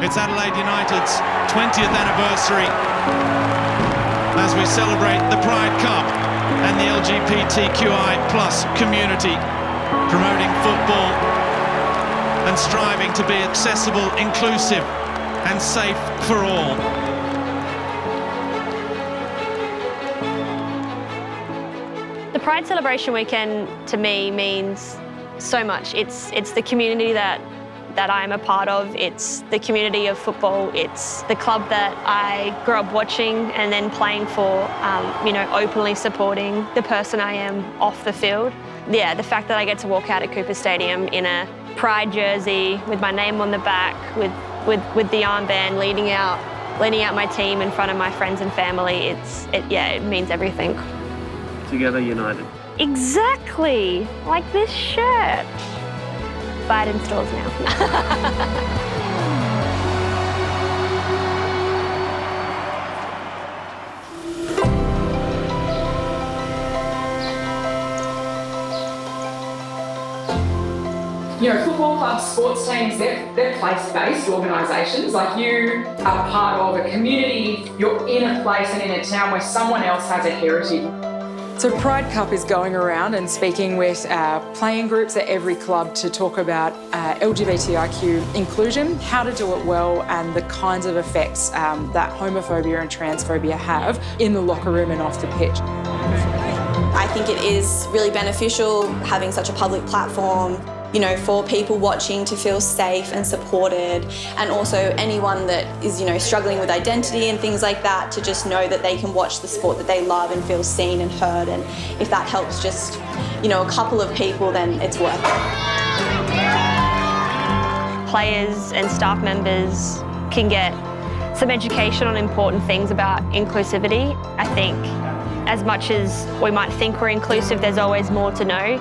It's Adelaide United's 20th anniversary as we celebrate the Pride Cup and the LGBTQI plus community, promoting football and striving to be accessible, inclusive and safe for all. The Pride Celebration Weekend to me means so much. It's the community that I'm a part of. It's the community of football. It's the club that I grew up watching and then playing for, openly supporting the person I am off the field. Yeah, the fact that I get to walk out at Cooper Stadium in a Pride jersey with my name on the back, with the armband, leading out my team in front of my friends and family, it means everything. Together united. Exactly, like this shirt. Buy it in stores now. Football clubs, sports teams, they're place-based organisations. Like, you are part of a community, you're in a place and in a town where someone else has a heritage. So Pride Cup is going around and speaking with playing groups at every club to talk about LGBTIQ inclusion, how to do it well, and the kinds of effects that homophobia and transphobia have in the locker room and off the pitch. I think it is really beneficial having such a public platform, for people watching to feel safe and supported, and also anyone that is, struggling with identity and things like that, to just know that they can watch the sport that they love and feel seen and heard. And if that helps just, a couple of people, then it's worth it. Players and staff members can get some education on important things about inclusivity. I think as much as we might think we're inclusive, there's always more to know.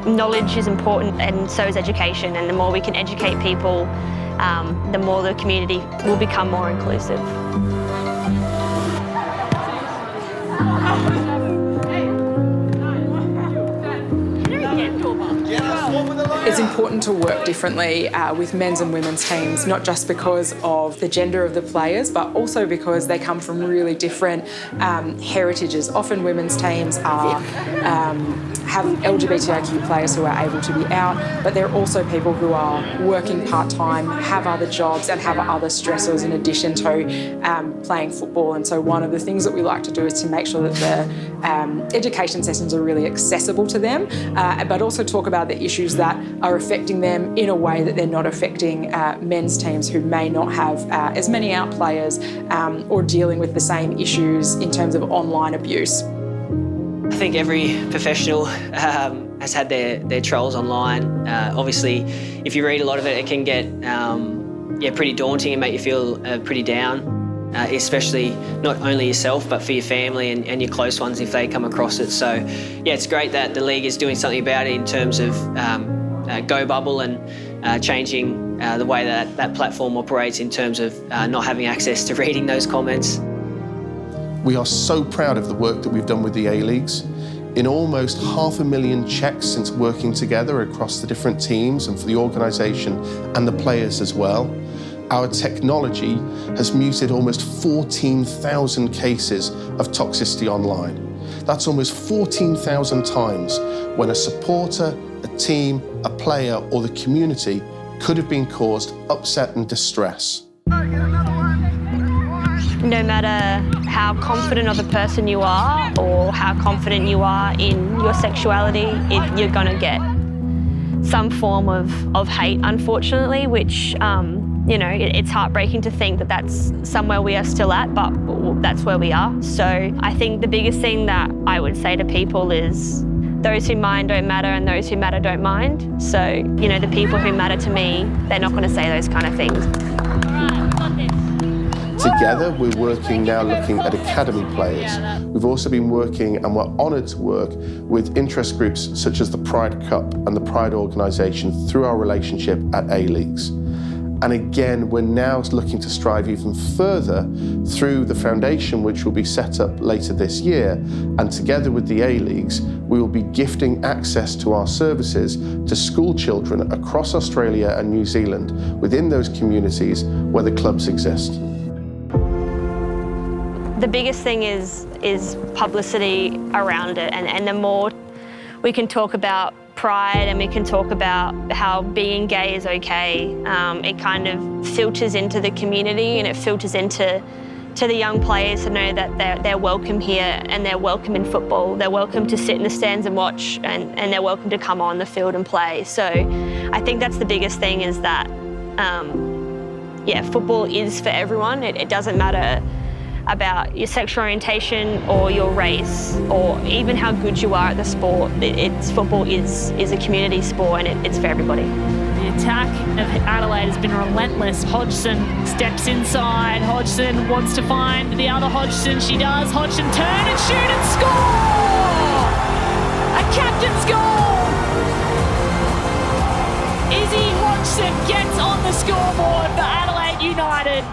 Knowledge is important, and so is education, and the more we can educate people, the more the community will become more inclusive. It's important to work differently with men's and women's teams, not just because of the gender of the players, but also because they come from really different heritages. Often women's teams have LGBTIQ players who are able to be out, but there are also people who are working part-time, have other jobs and have other stressors in addition to playing football. And so one of the things that we like to do is to make sure that the education sessions are really accessible to them, but also talk about the issues that are affecting them in a way that they're not affecting men's teams who may not have as many out players or dealing with the same issues in terms of online abuse. I think every professional has had their trolls online. Obviously, if you read a lot of it, it can get pretty daunting and make you feel pretty down. Especially not only yourself, but for your family and your close ones if they come across it. So, yeah, it's great that the league is doing something about it in terms of Go Bubble and changing the way that platform operates in terms of not having access to reading those comments. We are so proud of the work that we've done with the A-Leagues. In almost 500,000 checks since working together across the different teams and for the organisation and the players as well, our technology has muted almost 14,000 cases of toxicity online. That's almost 14,000 times when a supporter, a team, a player or the community could have been caused upset and distress. No matter how confident of a person you are or how confident you are in your sexuality, you're going to get some form of hate, unfortunately, which, it's heartbreaking to think that that's somewhere we are still at, but that's where we are. So I think the biggest thing that I would say to people is those who mind don't matter and those who matter don't mind. So, the people who matter to me, they're not going to say those kind of things. Together, we're working now looking at academy players. We've also been working, and we're honoured to work with interest groups such as the Pride Cup and the Pride organisation through our relationship at A-Leagues. And again, we're now looking to strive even further through the foundation, which will be set up later this year. And together with the A-Leagues, we will be gifting access to our services to school children across Australia and New Zealand within those communities where the clubs exist. The biggest thing is publicity around it, and the more we can talk about pride and we can talk about how being gay is okay, it kind of filters into the community and it filters into the young players to know that they're welcome here and they're welcome in football. They're welcome to sit in the stands and watch, and they're welcome to come on the field and play. So I think that's the biggest thing, is that, yeah, football is for everyone. It doesn't matter about your sexual orientation or your race or even how good you are at the sport. Football is a community sport, and it's for everybody. The attack of Adelaide has been relentless. Hodgson steps inside. Hodgson wants to find the other Hodgson. She does. Hodgson turn and shoot and score! A captain's goal! Izzy Hodgson gets on the scoreboard for Adelaide United.